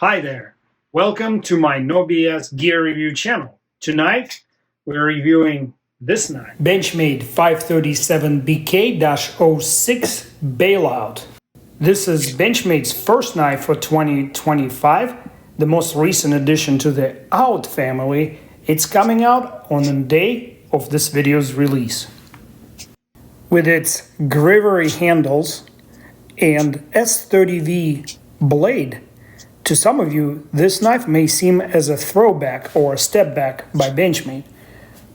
Hi there, welcome to my No BS gear review channel. Tonight we're reviewing this knife, Benchmade 537BK-06 Bailout. This is Benchmade's first knife for 2025, the most recent addition to the Out family. It's coming out on the day of this video's release. With its grivery handles and S30V blade, to some of you, this knife may seem as a throwback or a step back by Benchmade,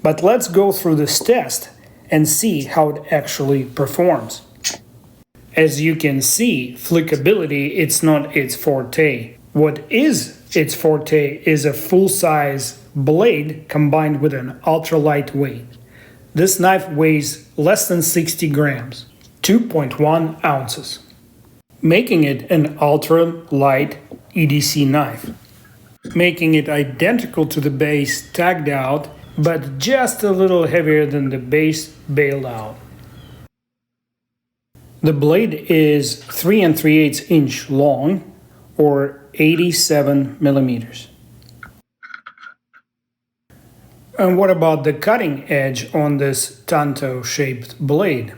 but let's go through this test and see how it actually performs. As you can see, flickability, it's not its forte. What is its forte is a full-size blade combined with an ultra-light weight. This knife weighs less than 60 grams, 2.1 ounces, making it an ultra-light EDC knife, making it identical to the base tagged out, but just a little heavier than the base bailed out. The blade is 3 3/8 inch long, or 87 millimeters. And what about the cutting edge on this tanto-shaped blade?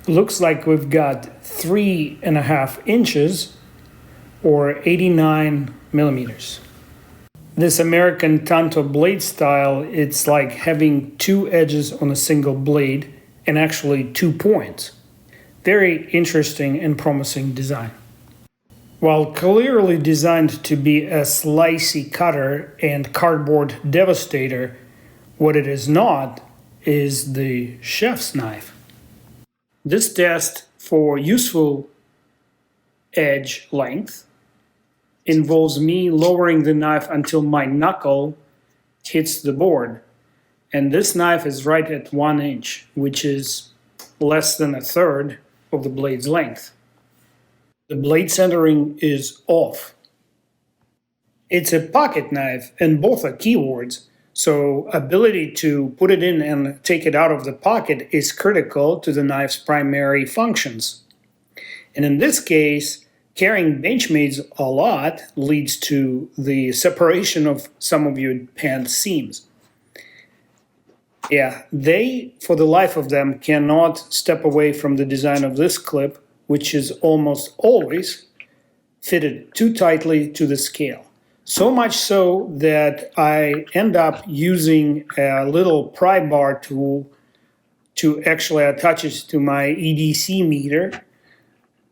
Looks like we've got 3.5 inches, or 89 millimeters. This American tanto blade style, it's like having two edges on a single blade and actually 2 points. Very interesting and promising design. While clearly designed to be a slicey cutter and cardboard devastator, what it is not is the chef's knife. This test for useful edge length involves me lowering the knife until my knuckle hits the board. And this knife is right at 1 inch, which is less than a third of the blade's length. The blade centering is off. It's a pocket knife, and both are keywords, so ability to put it in and take it out of the pocket is critical to the knife's primary functions. And in this case, carrying Benchmade's a lot leads to the separation of some of your pant seams. Yeah, they, for the life of them, cannot step away from the design of this clip, which is almost always fitted too tightly to the scale. So much so that I end up using a little pry bar tool to actually attach it to my EDC meter,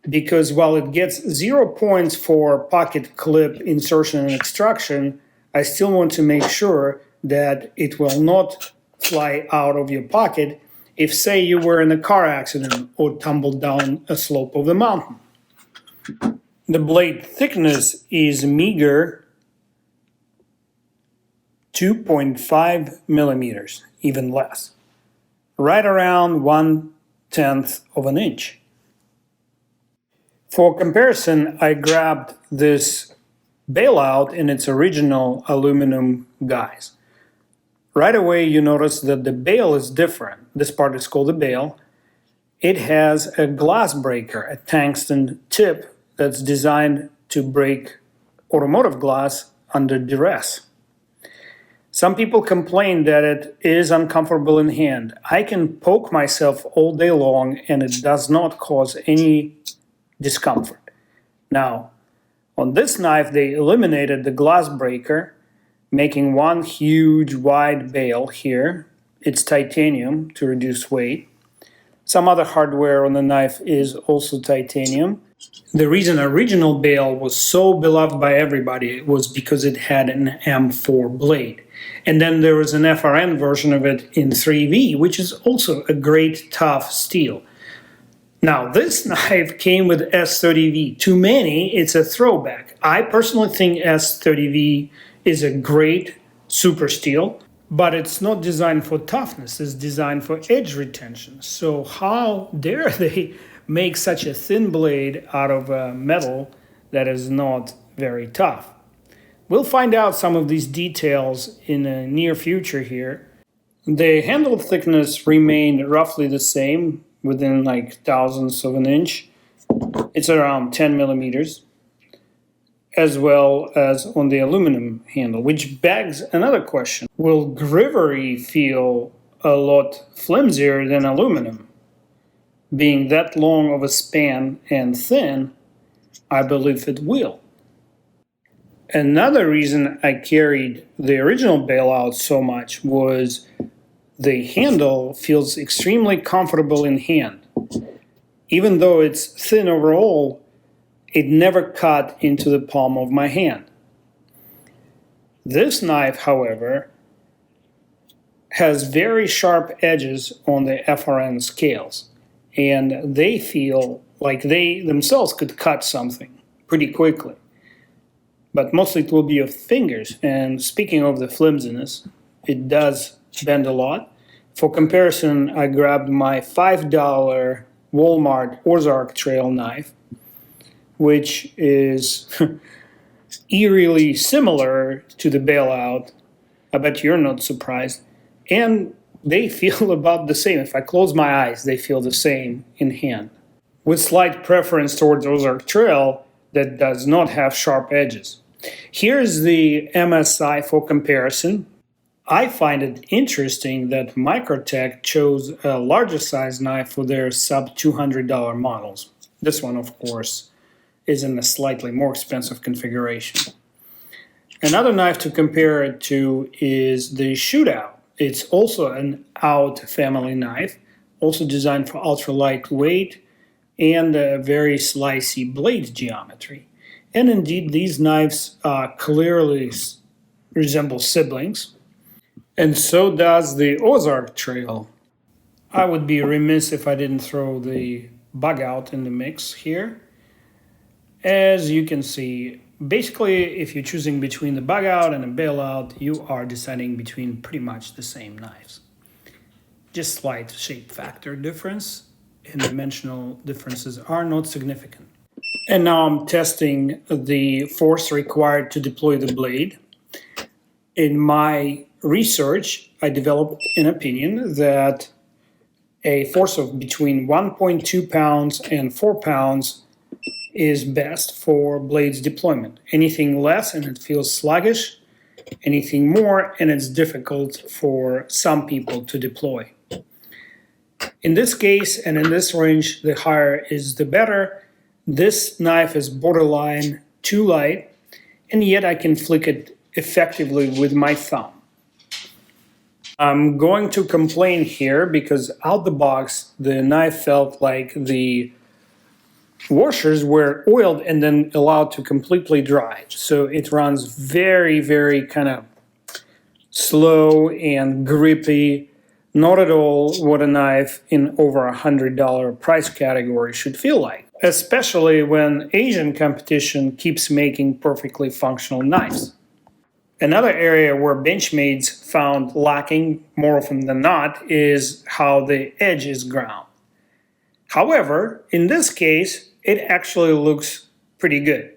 because while it gets 0 points for pocket clip insertion and extraction, I still want to make sure that it will not fly out of your pocket if, say, you were in a car accident or tumbled down a slope of the mountain. The blade thickness is meager 2.5 millimeters, even less, right around 1/10 of an inch. For comparison, I grabbed this bailout in its original aluminum guise. Right away, you notice that the bail is different. This part is called the bail. It has a glass breaker, a tungsten tip that's designed to break automotive glass under duress. Some people complain that it is uncomfortable in hand. I can poke myself all day long and it does not cause any discomfort. Now, on this knife, they eliminated the glass breaker, making one huge wide bail here. It's titanium to reduce weight. Some other hardware on the knife is also titanium. The reason original bail was so beloved by everybody was because it had an M4 blade. And then there was an FRN version of it in 3V, which is also a great tough steel. Now, this knife came with S30V. To many, it's a throwback. I personally think S30V is a great super steel, but it's not designed for toughness. It's designed for edge retention. So how dare they make such a thin blade out of metal that is not very tough? We'll find out some of these details in the near future here. The handle thickness remained roughly the same, within like thousandths of an inch. It's around 10 millimeters. as well as on the aluminum handle, which begs another question. Will Grivery feel a lot flimsier than aluminum? Being that long of a span and thin, I believe it will. Another reason I carried the original bailout so much was the handle feels extremely comfortable in hand. Even though it's thin overall, it never cut into the palm of my hand. This knife, however, has very sharp edges on the FRN scales, and they feel like they themselves could cut something pretty quickly. But mostly it will be your fingers, and speaking of the flimsiness, it does bend a lot. For comparison, I grabbed my $5 Walmart Ozark Trail knife, which is eerily similar to the bailout. I bet you're not surprised. And they feel about the same. If I close my eyes, they feel the same in hand. With slight preference towards Ozark Trail that does not have sharp edges. Here's the MSI for comparison. I find it interesting that Microtech chose a larger size knife for their sub $200 models. This one, of course, is in a slightly more expensive configuration. Another knife to compare it to is the Shootout. It's also an Out family knife, also designed for ultra lightweight and a very slicey blade geometry. And indeed, these knives clearly resemble siblings. And so does the Ozark Trail. I would be remiss if I didn't throw the Bug Out in the mix here. As you can see, basically, if you're choosing between the Bug Out and a Bailout, you are deciding between pretty much the same knives. Just slight shape factor difference, and dimensional differences are not significant. And now I'm testing the force required to deploy the blade. In my research, I developed an opinion that a force of between 1.2 pounds and 4 pounds is best for blades deployment. Anything less and it feels sluggish, anything more and it's difficult for some people to deploy. In this case and in this range, the higher is the better. This knife is borderline too light, and yet I can flick it effectively with my thumb. I'm going to complain here because out the box, the knife felt like the washers were oiled and then allowed to completely dry. So it runs very, very kind of slow and grippy. Not at all what a knife in over $100 price category should feel like, especially when Asian competition keeps making perfectly functional knives. Another area where Benchmade's found lacking more often than not is how the edge is ground. However, in this case, it actually looks pretty good.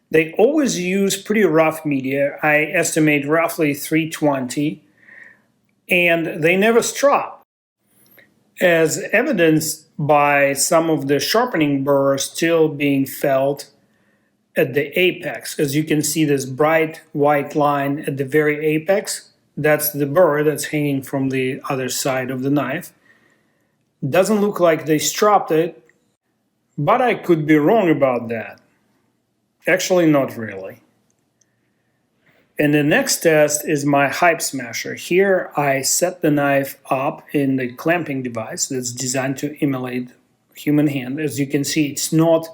They always use pretty rough media. I estimate roughly 320, and they never strop, as evidenced by some of the sharpening burr still being felt at the apex. As you can see, this bright white line at the very apex, that's the burr that's hanging from the other side of the knife. Doesn't look like they stropped it, but I could be wrong about that. Actually, not really. And the next test is my Hype Smasher. Here I set the knife up in the clamping device that's designed to emulate human hand. As you can see, it's not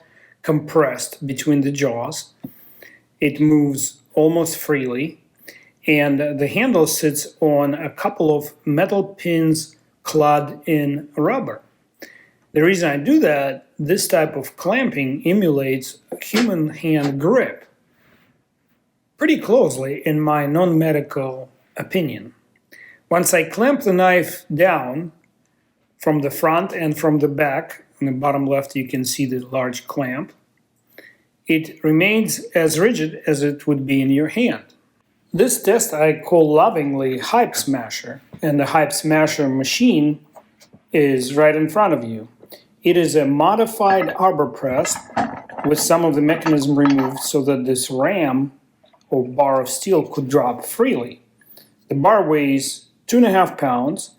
compressed between the jaws. It moves almost freely, and the handle sits on a couple of metal pins clad in rubber. The reason I do that, this type of clamping emulates a human hand grip pretty closely in my non-medical opinion. Once I clamp the knife down from the front and from the back, in the bottom left you can see the large clamp, it remains as rigid as it would be in your hand. This test I call lovingly Hype Smasher, and the Hype Smasher machine is right in front of you. It is a modified arbor press with some of the mechanism removed so that this ram or bar of steel could drop freely. The bar weighs 2.5 pounds.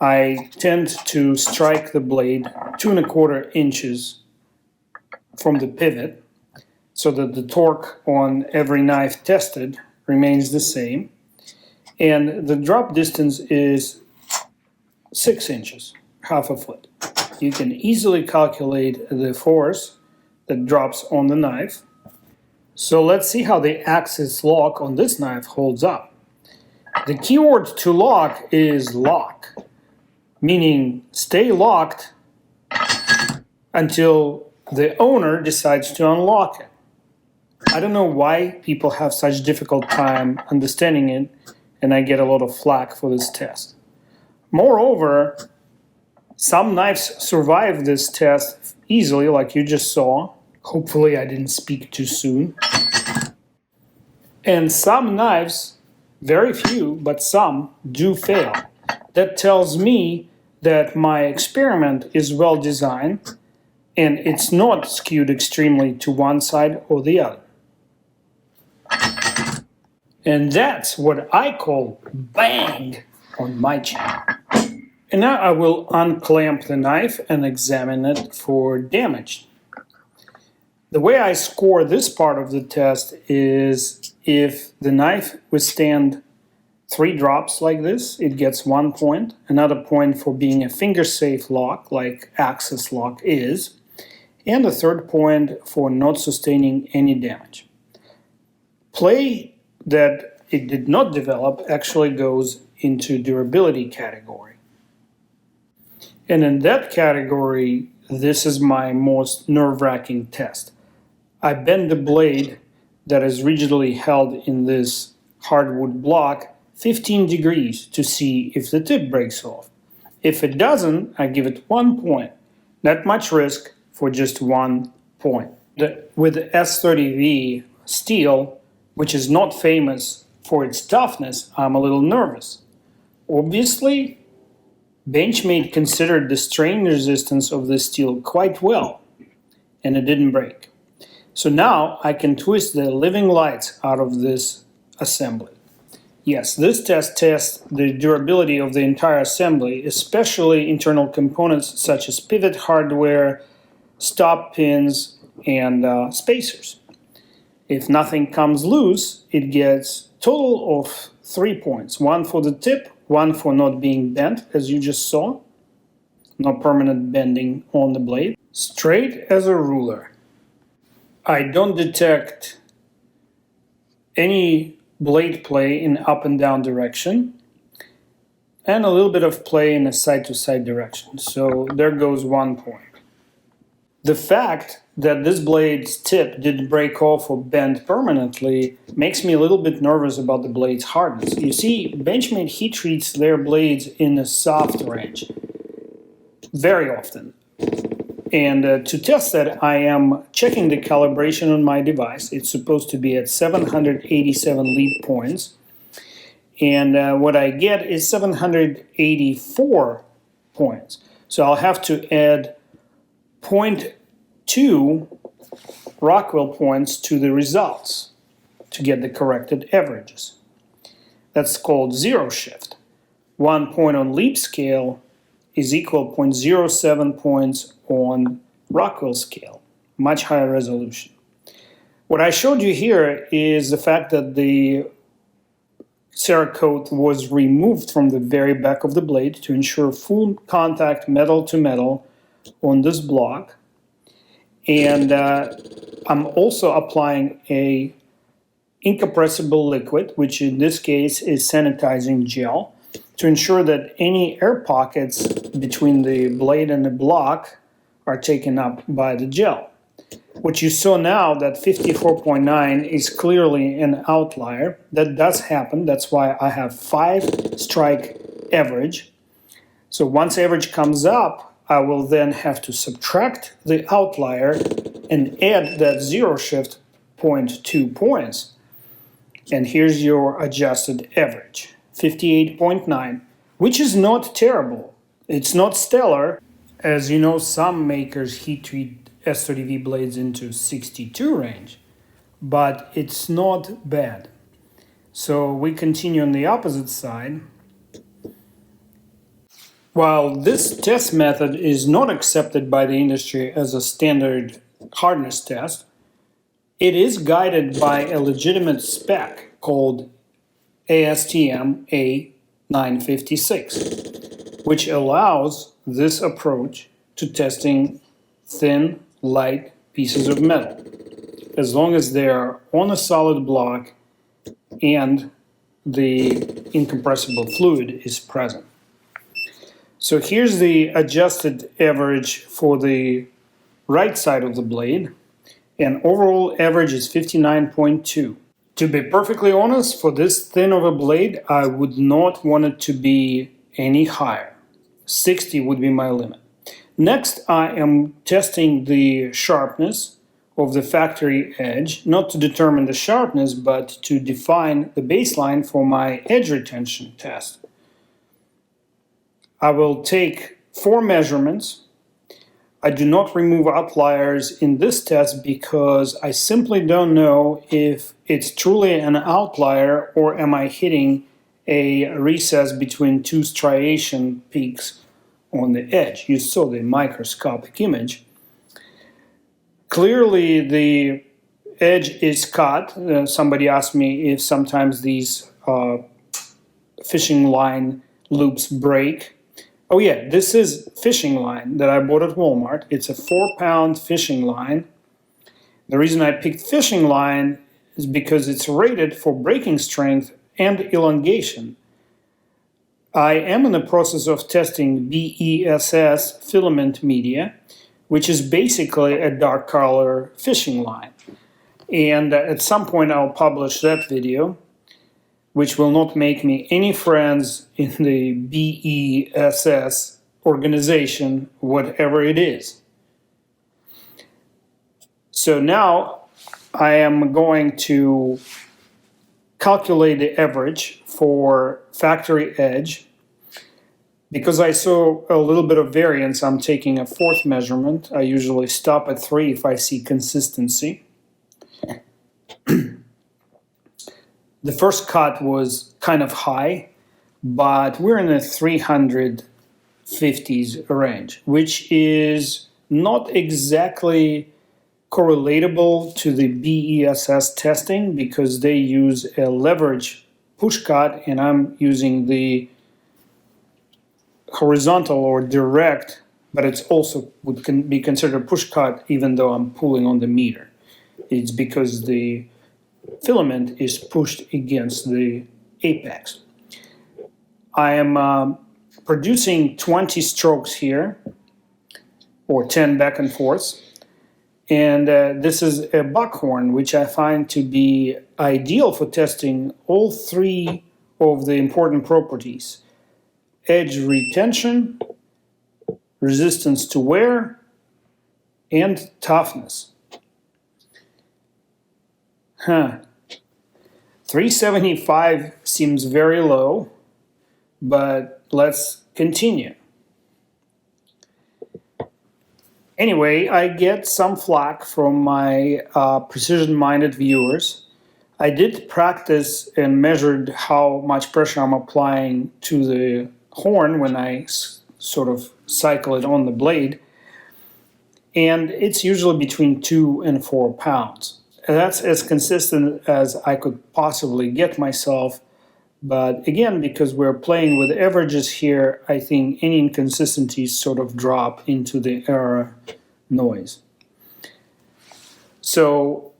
I tend to strike the blade 2¼ inches from the pivot so that the torque on every knife tested remains the same. And the drop distance is 6 inches, half a foot. You can easily calculate the force that drops on the knife. So let's see how the axis lock on this knife holds up. The keyword to lock is lock, meaning stay locked until the owner decides to unlock it. I don't know why people have such difficult time understanding it, and I get a lot of flack for this test. Moreover, some knives survive this test easily, like you just saw. Hopefully I didn't speak too soon. And some knives, very few, but some, do fail. That tells me that my experiment is well designed and it's not skewed extremely to one side or the other. And that's what I call bang on my channel. And now I will unclamp the knife and examine it for damage. The way I score this part of the test is if the knife withstands 3 drops like this, it gets 1 point, another point for being a finger-safe lock, like axis lock is, and a 3rd point for not sustaining any damage. Play that it did not develop actually goes into durability category. And in that category, this is my most nerve-wracking test. I bend the blade that is rigidly held in this hardwood block 15 degrees to see if the tip breaks off. If it doesn't, I give it 1 point. Not much risk for just 1 point. With the S30V steel, which is not famous for its toughness, I'm a little nervous. Obviously, Benchmade considered the strain resistance of this steel quite well, and it didn't break. So now I can twist the living lights out of this assembly. Yes, this test tests the durability of the entire assembly, especially internal components such as pivot hardware, stop pins, and spacers. If nothing comes loose, it gets a total of 3 points. 1 for the tip, 1 for not being bent, as you just saw. No permanent bending on the blade. Straight as a ruler. I don't detect any blade play in up and down direction, and a little bit of play in a side-to-side direction. So there goes 1 point. The fact that this blade's tip didn't break off or bend permanently makes me a little bit nervous about the blade's hardness. You see, Benchmade heat treats their blades in a soft range very often. And to test that, I am checking the calibration on my device. It's supposed to be at 787 lead points. And what I get is 784 points. So I'll have to add 0.2 Rockwell points to the results to get the corrected averages. That's called zero shift. 1 point on leap scale is equal 0.07 points on Rockwell scale, much higher resolution. What I showed you here is the fact that the Cerakote was removed from the very back of the blade to ensure full contact metal to metal on this block. And I'm also applying a incompressible liquid, which in this case is sanitizing gel, to ensure that any air pockets between the blade and the block are taken up by the gel. What you saw now, that 54.9 is clearly an outlier. That does happen. That's why I have 5 strike average. So once average comes up, I will then have to subtract the outlier and add that zero shift 0.2 points. And here's your adjusted average, 58.9, which is not terrible. It's not stellar. As you know, some makers heat treat S30V blades into 62 range, but it's not bad. So we continue on the opposite side. While this test method is not accepted by the industry as a standard hardness test, it is guided by a legitimate spec called ASTM A956, which allows this approach to testing thin, light pieces of metal, as long as they are on a solid block and the incompressible fluid is present. So here's the adjusted average for the right side of the blade, and overall average is 59.2. To be perfectly honest, for this thin of a blade, I would not want it to be any higher. 60 would be my limit. Next, I am testing the sharpness of the factory edge, not to determine the sharpness, but to define the baseline for my edge retention test. I will take 4 measurements. I do not remove outliers in this test because I simply don't know if it's truly an outlier or am I hitting a recess between 2 striation peaks on the edge. You saw the microscopic image. Clearly the edge is cut. Somebody asked me if sometimes these fishing line loops break. Oh yeah, this is fishing line that I bought at Walmart. It's a 4-pound fishing line. The reason I picked fishing line is because it's rated for breaking strength and elongation. I am in the process of testing BESS filament media, which is basically a dark color fishing line. And at some point I'll publish that video, which will not make me any friends in the BESS organization, whatever it is. So now I am going to calculate the average for factory edge. Because I saw a little bit of variance, I'm taking a 4th measurement. I usually stop at 3 if I see consistency. The first cut was kind of high, but we're in the 350s range, which is not exactly correlatable to the BESS testing because they use a leverage push cut and I'm using the horizontal or direct, but it's also would be considered a push cut even though I'm pulling on the meter. It's because the filament is pushed against the apex. I am producing 20 strokes here, or 10 back and forths, and this is a buckhorn, which I find to be ideal for testing all 3 of the important properties: edge retention, resistance to wear, and toughness. 375 seems very low, but let's continue. Anyway, I get some flack from my precision-minded viewers. I did practice and measured how much pressure I'm applying to the horn when I sort of cycle it on the blade, and it's usually between 2 and 4 pounds. That's as consistent as I could possibly get myself, but again, because we're playing with averages here, I think any inconsistencies sort of drop into the error noise. So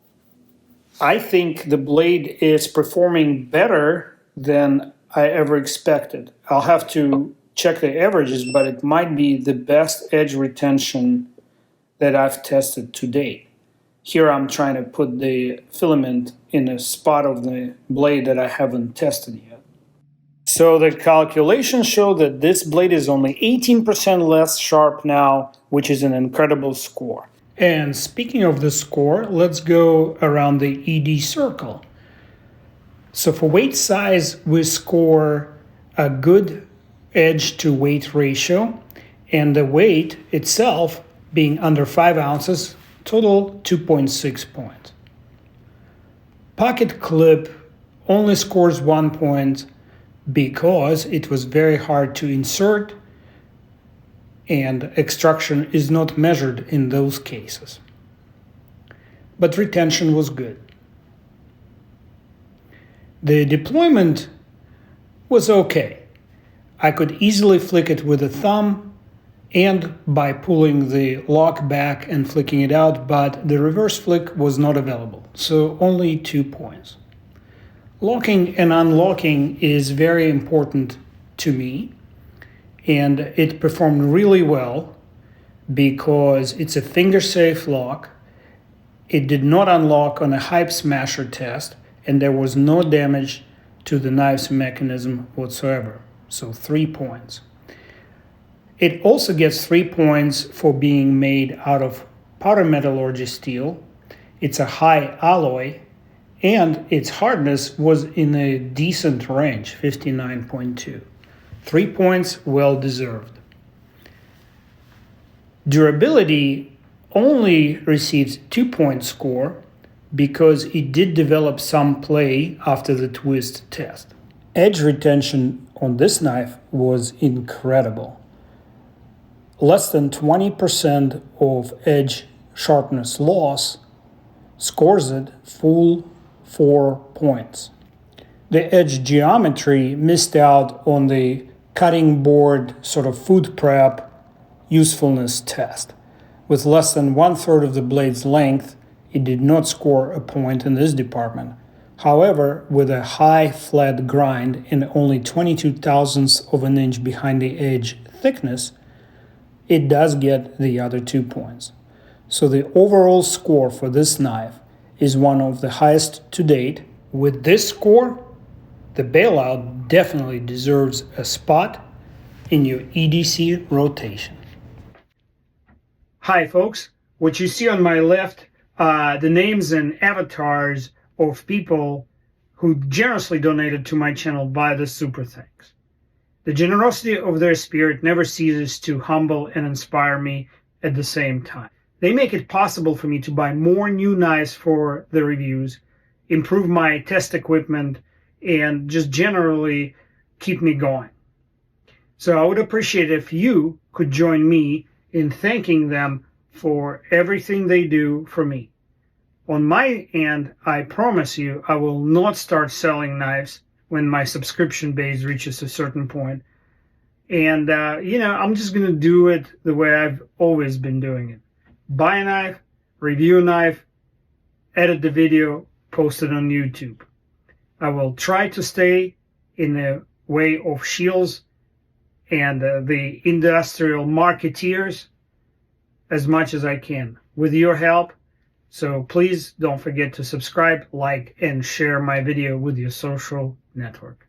I think the blade is performing better than I ever expected. I'll have to check the averages, but it might be the best edge retention that I've tested to date. Here I'm trying to put the filament in a spot of the blade that I haven't tested yet. So the calculations show that this blade is only 18% less sharp now, which is an incredible score. And speaking of the score, let's go around the ED circle. So for weight size, we score a good edge to weight ratio, and the weight itself being under 5 ounces, total 2.6 points. Pocket clip only scores 1 point because it was very hard to insert and extraction is not measured in those cases. But retention was good. The deployment was okay. I could easily flick it with a thumb and by pulling the lock back and flicking it out, but the reverse flick was not available, so only 2 points. Locking and unlocking is very important to me, and it performed really well because it's a finger-safe lock. It did not unlock on a hype smasher test, and there was no damage to the knife's mechanism whatsoever, so 3 points. It also gets 3 points for being made out of powder metallurgy steel. It's a high alloy, and its hardness was in a decent range, 59.2. 3 points, well deserved. Durability only receives 2-point score because it did develop some play after the twist test. Edge retention on this knife was incredible. Less than 20% of edge sharpness loss scores it full 4 points. The edge geometry missed out on the cutting board sort of food prep usefulness test. With less than 1/3 of the blade's length, it did not score a point in this department. However, with a high flat grind and only 22 thousandths of an inch behind the edge thickness, it does get the other 2 points. So the overall score for this knife is one of the highest to date. With this score, the bailout definitely deserves a spot in your EDC rotation. Hi folks, what you see on my left are the names and avatars of people who generously donated to my channel via the super thanks. The generosity of their spirit never ceases to humble and inspire me at the same time. They make it possible for me to buy more new knives for the reviews, improve my test equipment, and just generally keep me going. So I would appreciate if you could join me in thanking them for everything they do for me. On my end, I promise you I will not start selling knives when my subscription base reaches a certain point. And, I'm just going to do it the way I've always been doing it. Buy a knife, review a knife, edit the video, post it on YouTube. I will try to stay in the way of Shields and the industrial marketeers as much as I can with your help. So please don't forget to subscribe, like, and share my video with your social network.